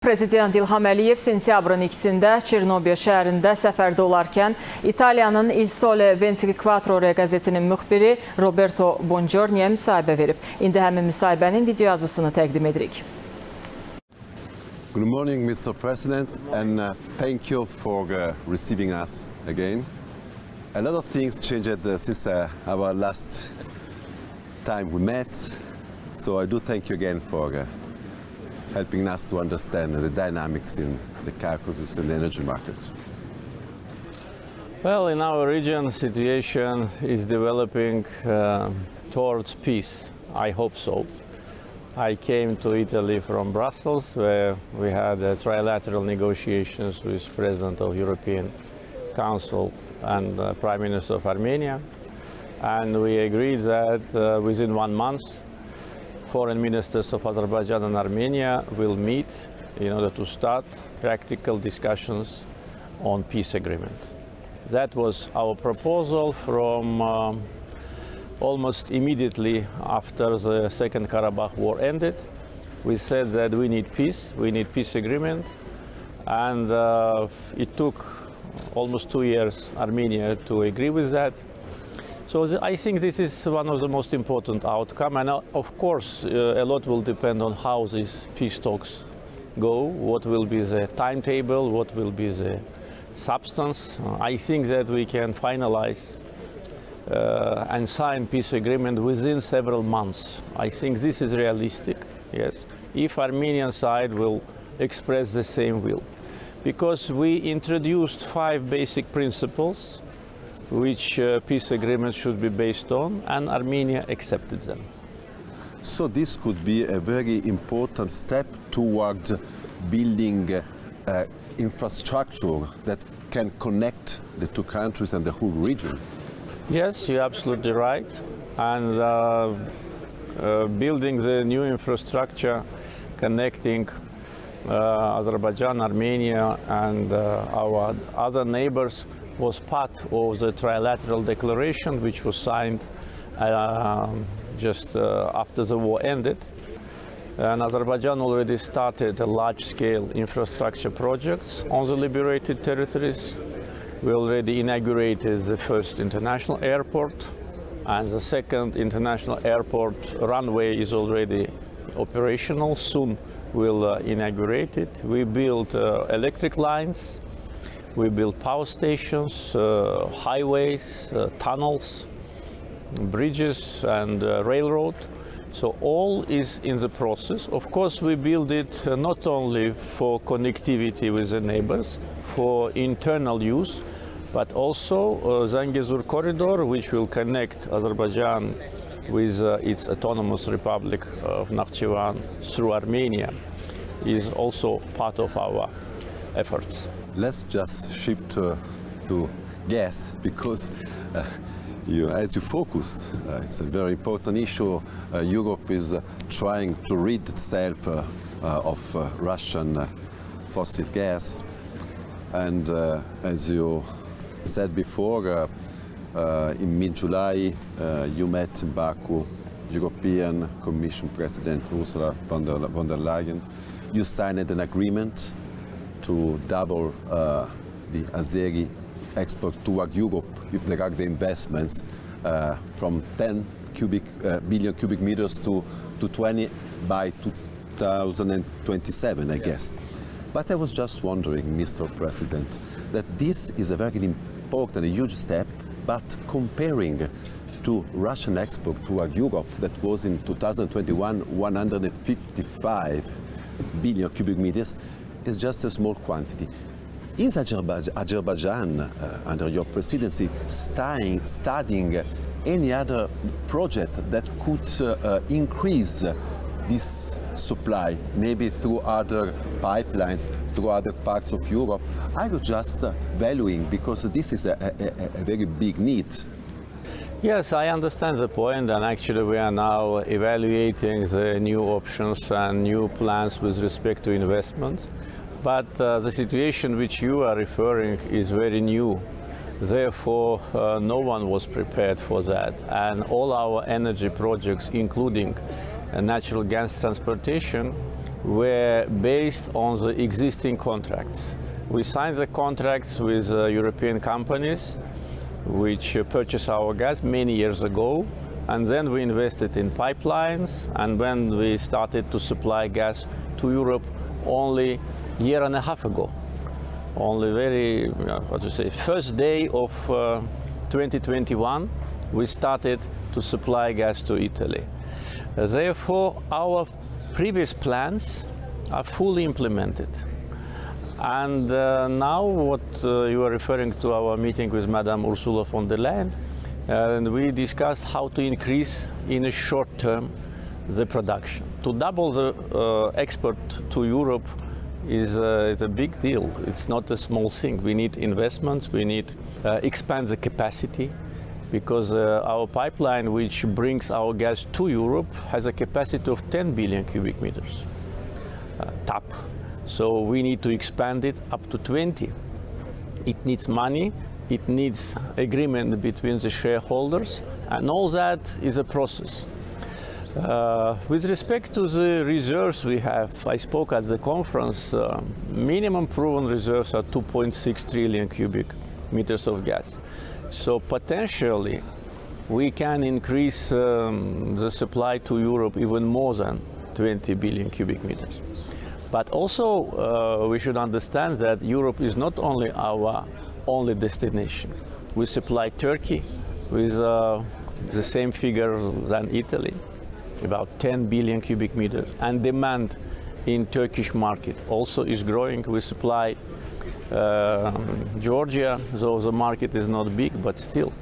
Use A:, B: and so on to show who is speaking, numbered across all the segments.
A: Prezident İlham Əliyev sentyabrın 2-də Çernobbio şəhərində səfərdə olarkən İtaliyanın İl Sole qəzetinin müxbiri Roberto Bongiorni'yə müsahibə verib. İndi həmin müsahibənin video yazısını təqdim edirik.
B: Good morning, Mr. President, and thank you for receiving us again. A lot of things changed since our last time we met, so I do thank you again for helping us to understand the dynamics in the Caucasus and the energy market.
C: Well, in our region, the situation is developing towards peace. I hope so. I came to Italy from Brussels, where we had trilateral negotiations with President of European Council and Prime Minister of Armenia, and we agreed that within 1 month, foreign ministers of Azerbaijan and Armenia will meet in order to start practical discussions on peace agreement. That was our proposal from almost immediately after the Second Karabakh War ended. We said that we need peace agreement, and it took almost 2 years Armenia to agree with that. So I think this is one of the most important outcomes, and of course a lot will depend on how these peace talks go, what will be the timetable, what will be the substance. I think that we can finalize and sign peace agreement within several months. I think this is realistic, yes, if Armenian side will express the same will. Because we introduced 5 basic principles which peace agreement should be based on, and Armenia accepted them.
B: So this could be a very important step towards building infrastructure that can connect the 2 countries and the whole region.
C: Yes, you're absolutely right. And building the new infrastructure connecting Azerbaijan, Armenia, and our other neighbors was part of the trilateral declaration which was signed just after the war ended. And Azerbaijan already started a large-scale infrastructure projects on the liberated territories. We already inaugurated the first international airport, and the second international airport runway is already operational. Soon we'll inaugurate it. We built electric lines. We built power stations, highways, tunnels, bridges, and railroad. So all is in the process. Of course, we build it not only for connectivity with the neighbors, for internal use, but also Zangezur corridor, which will connect Azerbaijan with its autonomous Republic of Nakhchivan through Armenia, is also part of our efforts.
B: Let's just shift to gas, because as you focused, it's a very important issue. Europe is trying to rid itself of Russian fossil gas, and as you said before, in mid-July you met in Baku European Commission President Ursula von der Leyen. You signed an agreement to double the Azeri export toward Europe if there are the investments from 10 billion cubic meters to 20 by 2027, I guess. But I was just wondering, Mr. President, that this is a very important, a huge step, but comparing to Russian export toward Europe, that was in 2021 155 billion cubic meters, is just a small quantity. Is Azerbaijan, under your presidency, studying any other project that could increase this supply, maybe through other pipelines, through other parts of Europe? Are you just valuing, because this is a very big need?
C: Yes, I understand the point, and actually we are now evaluating the new options and new plans with respect to investment. But the situation which you are referring is very new. Therefore, no one was prepared for that. And all our energy projects, including natural gas transportation, were based on the existing contracts. We signed the contracts with European companies which purchased our gas many years ago, and then we invested in pipelines, and when we started to supply gas to Europe only a year and a half ago. Only very, first day of 2021, we started to supply gas to Italy. Therefore, our previous plans are fully implemented. And now what you are referring to our meeting with Madame Ursula von der Leyen, and we discussed how to increase in a short term the production. To double the export to Europe is a big deal. It's not a small thing. We need investments, we need expand the capacity, because our pipeline which brings our gas to Europe has a capacity of 10 billion cubic meters tap. So we need to expand it up to 20. It needs money, it needs agreement between the shareholders, and all that is a process. With respect to the reserves we have, I spoke at the conference, minimum proven reserves are 2.6 trillion cubic meters of gas. So potentially we can increase the supply to Europe even more than 20 billion cubic meters. But also we should understand that Europe is not only our only destination. We supply Turkey with the same figure than Italy, about 10 billion cubic meters, and demand in Turkish market also is growing. We supply Georgia, though the market is not big, but still.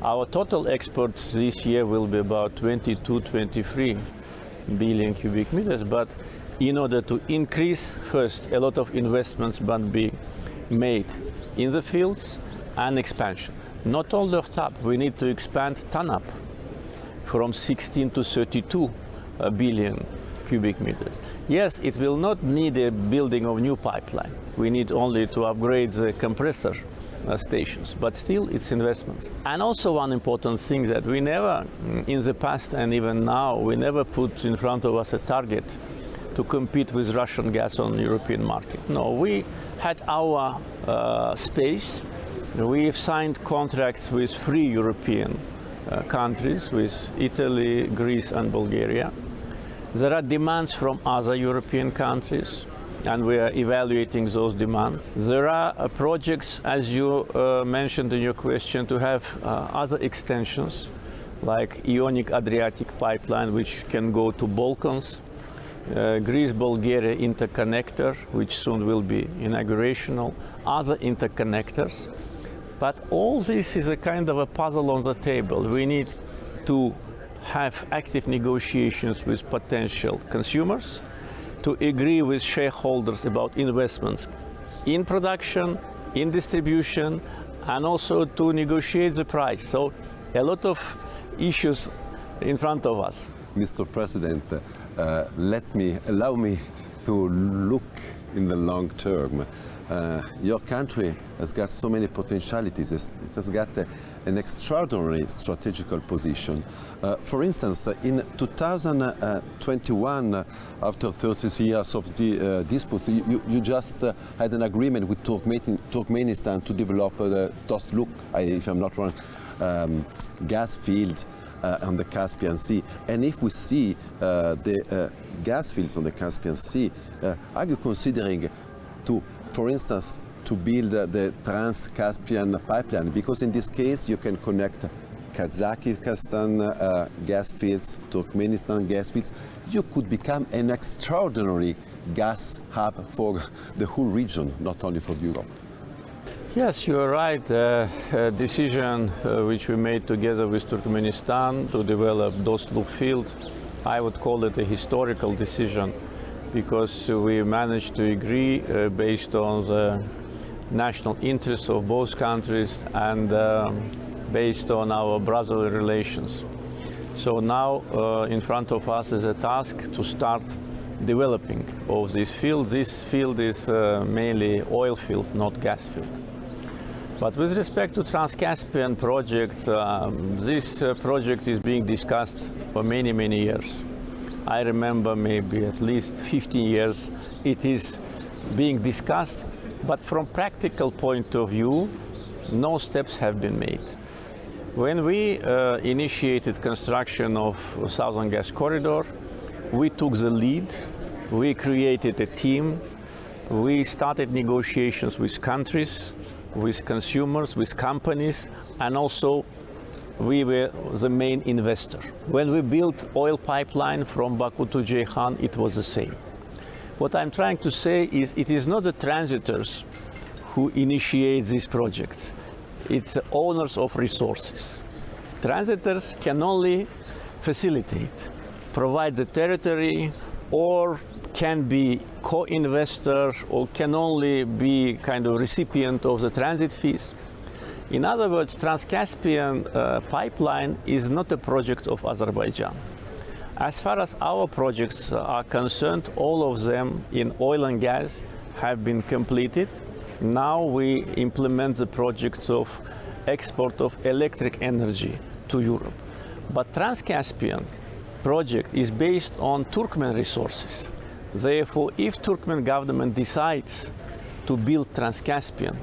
C: Our total exports this year will be about 22-23 billion cubic meters, but in order to increase, first, a lot of investments must be made in the fields and expansion. Not only of TAP, we need to expand TANAP from 16 to 32 billion cubic meters. Yes, it will not need a building of new pipeline. We need only to upgrade the compressor stations, but still it's investments. And also one important thing that we never, in the past and even now, we never put in front of us a target to compete with Russian gas on the European market. No, we had our space. We've signed contracts with 3 European countries, with Italy, Greece and Bulgaria. There are demands from other European countries, and we are evaluating those demands. There are projects, as you mentioned in your question, to have other extensions, like Ionic-Adriatic pipeline, which can go to Balkans, Greece-Bulgaria interconnector, which soon will be inaugurational, other interconnectors. But all this is a kind of a puzzle on the table. We need to have active negotiations with potential consumers, to agree with shareholders about investments in production, in distribution, and also to negotiate the price. So a lot of issues in front of us.
B: Mr. President, allow me to look in the long term. Your country has got so many potentialities. It has got an extraordinary strategical position. For instance, in 2021, after 30 years of the disputes, you just had an agreement with Turkmenistan to develop the Dostluk, if I'm not wrong, gas field on the Caspian Sea. And if we see the gas fields on the Caspian Sea, are you considering to, for instance, to build the Trans-Caspian pipeline? Because in this case you can connect Kazakhstan gas fields, Turkmenistan gas fields. You could become an extraordinary gas hub for the whole region, not only for Europe.
C: Yes, you're right. A decision which we made together with Turkmenistan to develop Dostluk field, I would call it a historical decision, because we managed to agree based on the national interests of both countries and based on our brotherly relations. So now in front of us is a task to start developing of this field. This field is mainly oil field, not gas field. But with respect to Trans-Caspian project, this project is being discussed for many, many years. I remember maybe at least 15 years it is being discussed, but from practical point of view, no steps have been made. When we initiated construction of Southern Gas Corridor, we took the lead, we created a team, we started negotiations with countries, with consumers, with companies, and also we were the main investor. When we built oil pipeline from Baku to Ceyhan, it was the same. What I'm trying to say is it is not the transitors who initiate these projects. It's the owners of resources. Transitors can only facilitate, provide the territory, or can be co-investor, or can only be kind of recipient of the transit fees. In other words, Trans-Caspian pipeline is not a project of Azerbaijan. As far as our projects are concerned, all of them in oil and gas have been completed. Now we implement the projects of export of electric energy to Europe. But Trans-Caspian project is based on Turkmen resources. Therefore, if Turkmen government decides to build Trans-Caspian,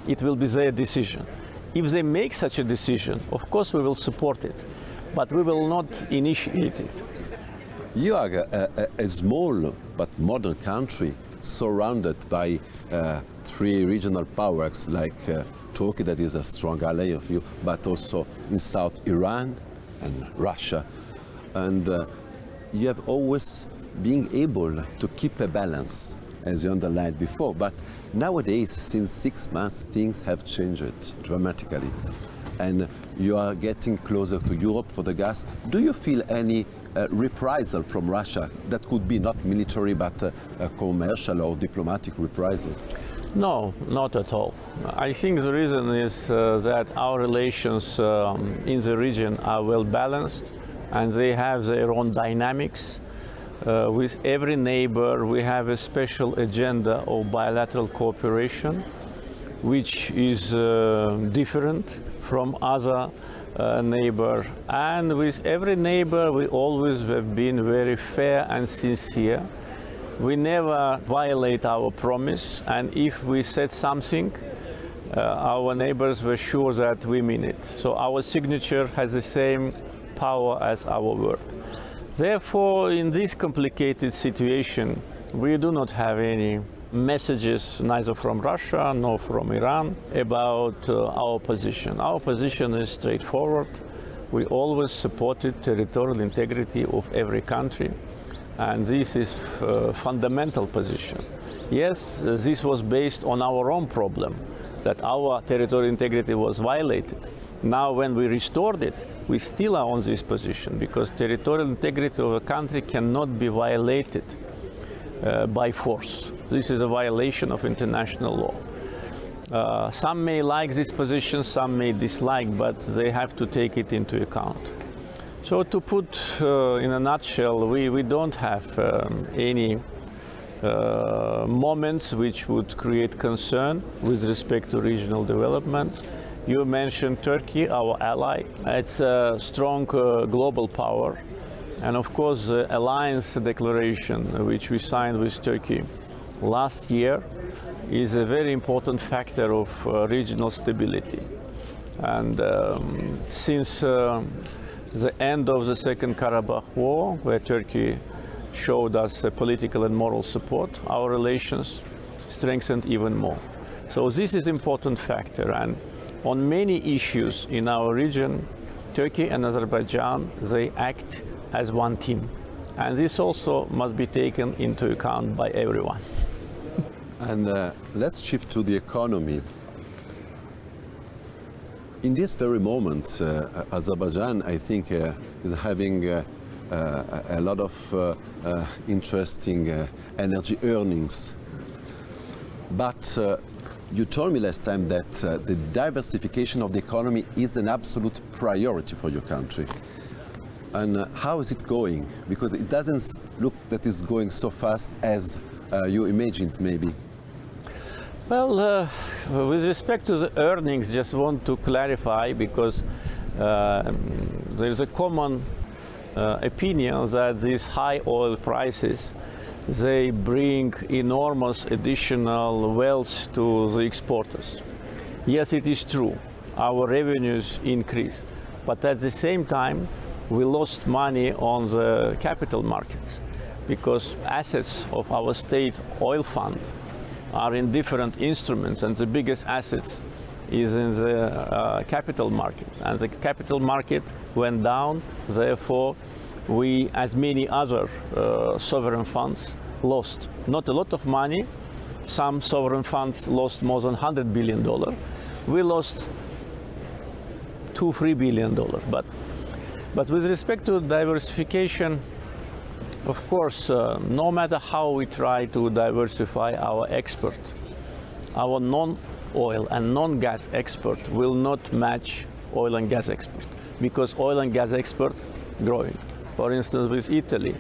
C: it will be their decision. If they make such a decision, of course we will support it, but we will not initiate it.
B: You are a small but modern country surrounded by three regional powers like Turkey, that is a strong ally of you, but also in South Iran and Russia. And you have always been able to keep a balance, as you underlined before. But nowadays, since 6 months, things have changed dramatically. And you are getting closer to Europe for the gas. Do you feel any reprisal from Russia that could be not military but a commercial or diplomatic reprisal?
C: No, not at all. I think the reason is that our relations in the region are well balanced and they have their own dynamics. With every neighbor, we have a special agenda of bilateral cooperation, which is different from other neighbor. And with every neighbor, we always have been very fair and sincere. We never violate our promise, and if we said something, our neighbors were sure that we mean it. So our signature has the same power as our word. Therefore, in this complicated situation, we do not have any messages, neither from Russia nor from Iran, about our position. Our position is straightforward. We always supported territorial integrity of every country, and this is a fundamental position. Yes, this was based on our own problem, that our territorial integrity was violated. Now, when we restored it, we still are on this position, because territorial integrity of a country cannot be violated by force. This is a violation of international law. Some may like this position, some may dislike, but they have to take it into account. So to put in a nutshell, we don't have any moments which would create concern with respect to regional development. You mentioned Turkey, our ally. It's a strong global power. And of course, the alliance declaration which we signed with Turkey last year is a very important factor of regional stability. And since the end of the Second Karabakh War, where Turkey showed us political and moral support, our relations strengthened even more. So this is an important factor. And on many issues in our region, Turkey and Azerbaijan, they act as one team. And this also must be taken into account by everyone.
B: And let's shift to the economy. In this very moment, Azerbaijan, I think, is having a lot of interesting energy earnings. But you told me last time that the diversification of the economy is an absolute priority for your country. And how is it going? Because it doesn't look that it's going so fast as you imagined, maybe.
C: Well, with respect to the earnings, just want to clarify, because there's a common opinion that these high oil prices, they bring enormous additional wealth to the exporters. Yes, it is true, our revenues increase, but at the same time, we lost money on the capital markets because assets of our state oil fund are in different instruments, and the biggest assets is in the capital market. And the capital market went down, therefore we, as many other sovereign funds, lost not a lot of money. Some sovereign funds lost more than $100 billion. We lost $2-3 billion. But with respect to diversification, of course, no matter how we try to diversify our export, our non-oil and non-gas export will not match oil and gas export, because oil and gas export growing. For instance, with Italy,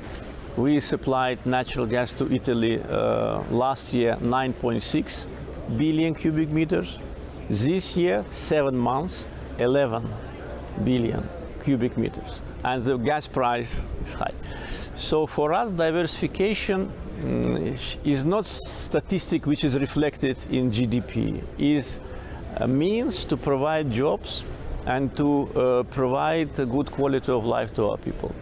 C: we supplied natural gas to Italy last year 9.6 billion cubic meters. This year, 7 months, 11 billion cubic meters. And the gas price is high. So for us, diversification is not statistic which is reflected in GDP. Is a means to provide jobs and to provide a good quality of life to our people.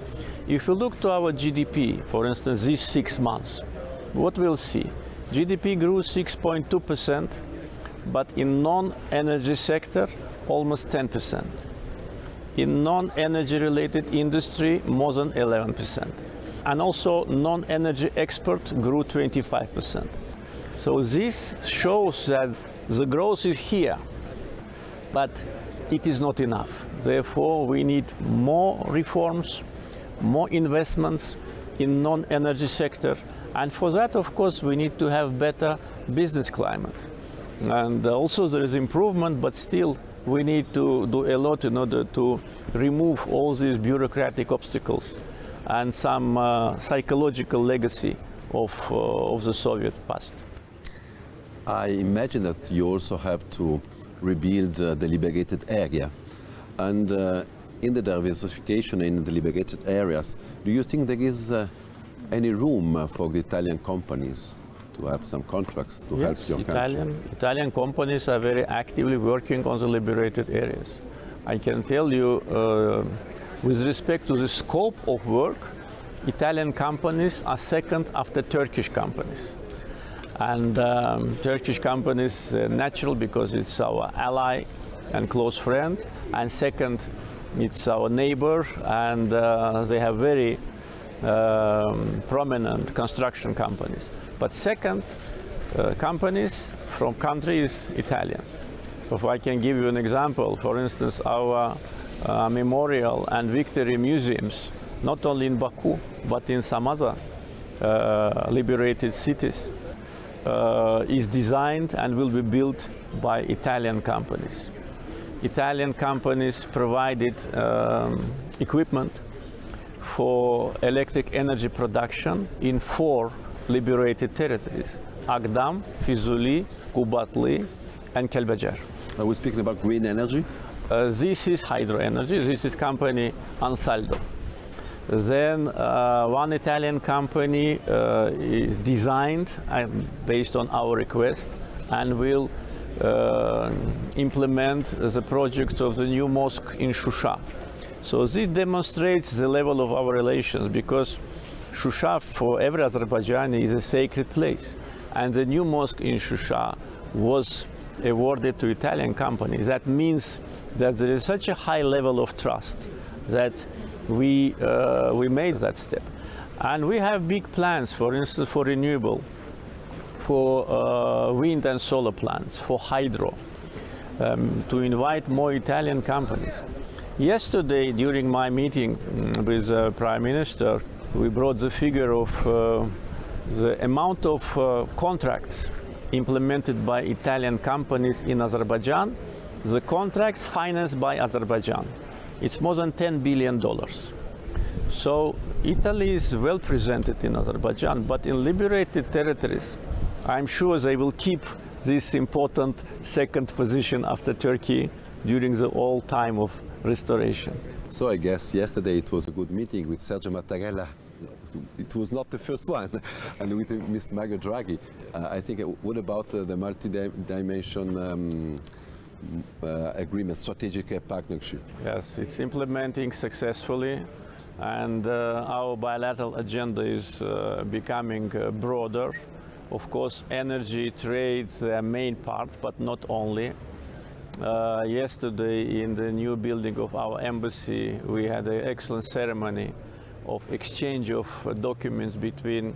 C: If you look to our GDP, for instance, these 6 months, what we'll see? GDP grew 6.2%, but in non-energy sector, almost 10%. In non-energy related industry, more than 11%. And also non-energy export grew 25%. So this shows that the growth is here, but it is not enough. Therefore, we need more reforms, more investments in non-energy sector. And for that, of course, we need to have better business climate. And also there is improvement, but still we need to do a lot in order to remove all these bureaucratic obstacles and some psychological legacy of the Soviet past.
B: I imagine that you also have to rebuild the liberated area. And in the diversification in the liberated areas, do you think there is any room for the Italian companies to have some contracts to help your country?
C: Italian companies are very actively working on the liberated areas. I can tell you, with respect to the scope of work, Italian companies are second after Turkish companies. And Turkish companies, natural because it's our ally and close friend, and second, it's our neighbor, and they have very prominent construction companies. But second, companies from countries Italian. If I can give you an example, for instance, our memorial and victory museums, not only in Baku, but in some other liberated cities, is designed and will be built by Italian companies. Italian companies provided equipment for electric energy production in 4 liberated territories: Agdam, Fizuli, Kubatli, and Kelbecer.
B: Are we speaking about green energy?
C: This is hydro energy. This is company Ansaldo. Then one Italian company designed based on our request and will implement the project of the new mosque in Shusha. So this demonstrates the level of our relations, because Shusha for every Azerbaijani is a sacred place, and the new mosque in Shusha was awarded to Italian companies. That means that there is such a high level of trust that we made that step. And we have big plans, for instance, for renewable, for wind and solar plants, for hydro, to invite more Italian companies. Yesterday, during my meeting with the Prime Minister, we brought the figure of the amount of contracts implemented by Italian companies in Azerbaijan, the contracts financed by Azerbaijan. It's more than $10 billion. So Italy is well presented in Azerbaijan, but in liberated territories, I'm sure they will keep this important second position after Turkey during the whole time of restoration.
B: So I guess yesterday it was a good meeting with Sergio Mattarella. It was not the first one, and with Mr. Mario Draghi. I think, what about the multi-dimension agreement, strategic partnership?
C: Yes, it's implementing successfully, and our bilateral agenda is becoming broader. Of course, energy, trade, the main part, but not only. Yesterday, in the new building of our embassy, we had an excellent ceremony of exchange of documents between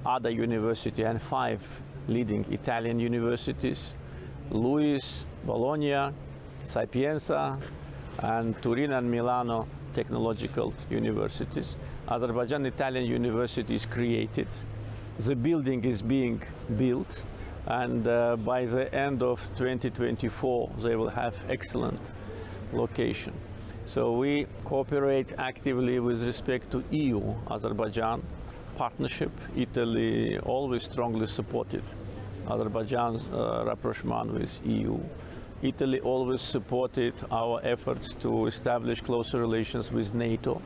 C: other universities and 5 leading Italian universities, LUISS, Bologna, Sapienza, and Turin and Milano technological universities. Azerbaycan Italian University is created. The building is being built, and by the end of 2024 they will have excellent location. So we cooperate actively with respect to EU-Azerbaijan partnership. Italy always strongly supported Azerbaijan's rapprochement with EU. Italy always supported our efforts to establish closer relations with NATO.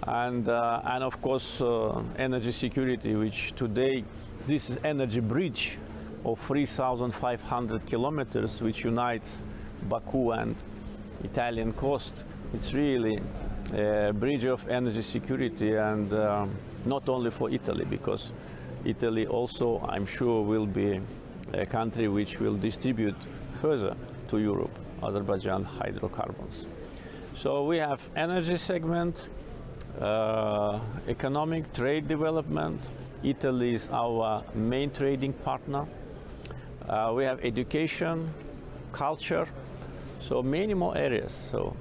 C: And of course, energy security, which today, this is energy bridge of 3,500 kilometers, which unites Baku and Italian coast. It's really a bridge of energy security, and not only for Italy, because Italy also, I'm sure, will be a country which will distribute further to Europe Azerbaijan hydrocarbons. So we have energy segment, economic trade development. Italy is our main trading partner. We have education, culture, so many more areas. So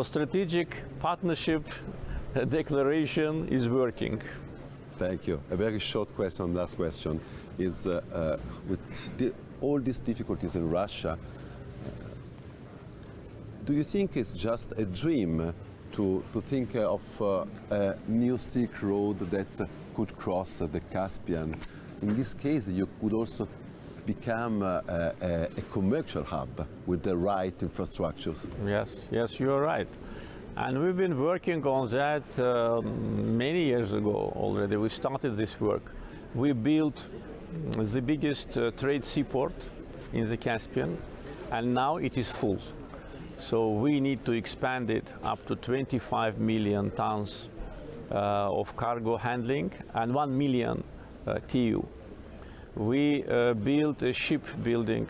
C: strategic partnership declaration is working.
B: Thank you. A very short question, last question, is with all these difficulties in Russia, do you think it's just a dream to think of a new Silk Road that could cross the Caspian? In this case, you could also become a commercial hub with the right infrastructures.
C: Yes, you're right. And we've been working on that many years ago already. We started this work. We built the biggest trade seaport in the Caspian, and now it is full. So we need to expand it up to 25 million tons of cargo handling and 1 million TEU. We built a shipbuilding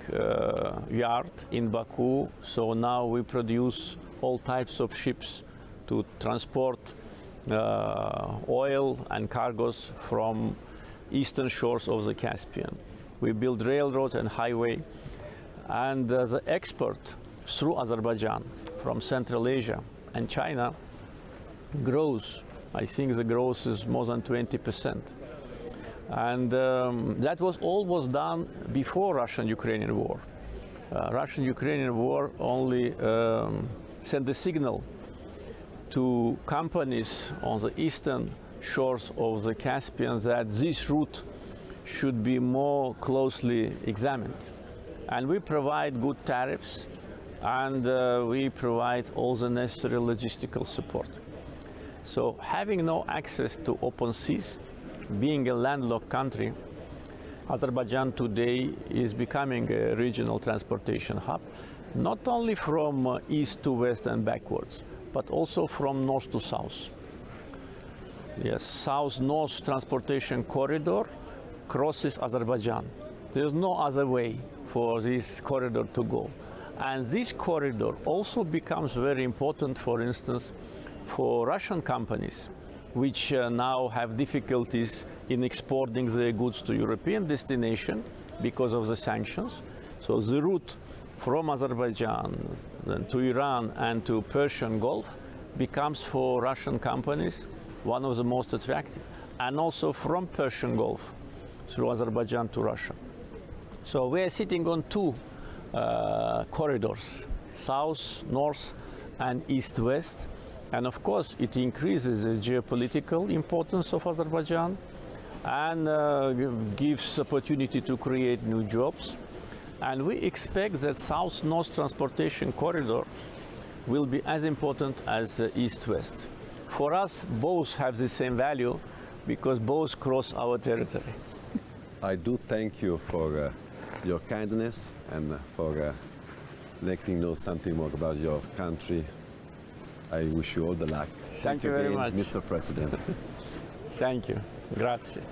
C: yard in Baku, so now we produce all types of ships to transport oil and cargoes from eastern shores of the Caspian. We build railroads and highway, and the export through Azerbaijan from Central Asia and China grows. I think the growth is more than 20%. And that was all done before Russian-Ukrainian war. Russian-Ukrainian war only sent the signal to companies on the eastern shores of the Caspian that this route should be more closely examined. And we provide good tariffs, and we provide all the necessary logistical support. So having no access to open seas, being a landlocked country, Azerbaijan today is becoming a regional transportation hub, not only from east to west and backwards, but also from north to south. Yes, south-north transportation corridor crosses Azerbaijan. There's no other way for this corridor to go. And this corridor also becomes very important, for instance, for Russian companies, which now have difficulties in exporting their goods to European destination because of the sanctions. So the route from Azerbaijan then to Iran and to Persian Gulf becomes for Russian companies one of the most attractive, and also from Persian Gulf through Azerbaijan to Russia. So we are sitting on two corridors, south, north, and east-west. And of course, it increases the geopolitical importance of Azerbaijan and gives opportunity to create new jobs. And we expect that south-north transportation corridor will be as important as East-West. For us, both have the same value because both cross our territory.
B: I do thank you for your kindness and for letting know something more about your country. I wish you all the luck.
C: Thank you very
B: again,
C: much.
B: Mr. President.
C: Thank you. Grazie.